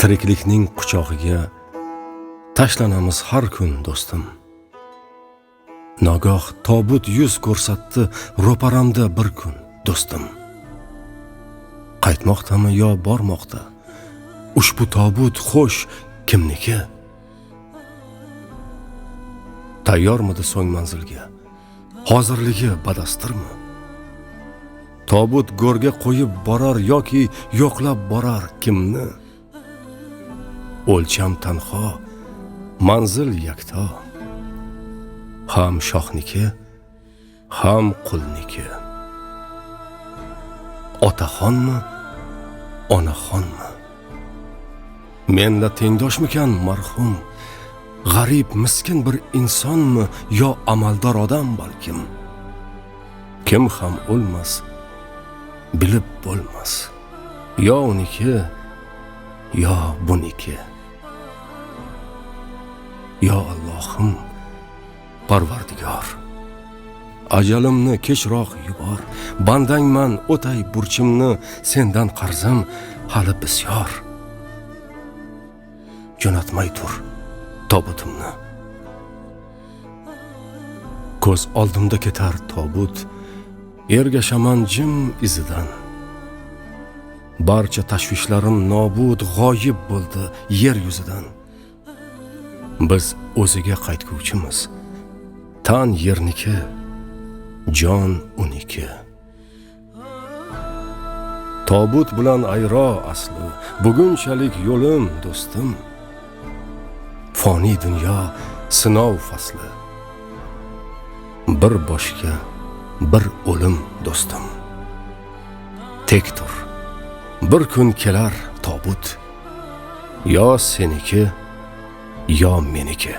Tiriklikning quchog'iga tashlanamiz har kun do'stim. Nagoh tobut yuz ko'rsatdi ro'paramda bir kun do'stim. Qaytmoqdami yo bormoqda? Ushbu tobut xo'sh kimniki? Tayyormidi so'ng manzilga? Hozirligi badastirmi? Tobut go'rga qo'yib borar yoki yo'qlab borar kimni? O'lcham tanho, manzil yakto. Ham shohniki, ham qulniki. Otaxonmi, onaxonmi? Menla tengdoshmikan marhum? G'arib, miskin bir insonmi yo amaldor odam balkim? Kim ham o'lmas, bilib bo'lmas. Yo uniki, yo buniki. Yo Allohim, Parvardigor, ajalimni kechroq yubor. Bandangman, o'tay burchimni, sendan qarzim hali bisyor. Jo'natmay tur tobutimni. Ko'z oldimda ketar tobut, ergashaman jim izidan. Barcha tashvishlarim nobud, g'oyib bo'ldi yer yuzidan. Biz o'ziga qaytguvchimiz, tan yerniki, jon uniki. Tobut bilan ayro asli, bugunchalik yo'lim do'stim. Foni dunyo sinov fasli, bir boshga bir o'lim do'stim. Tek tur, bir kun kelar tobut, yo seniki, yo meniki.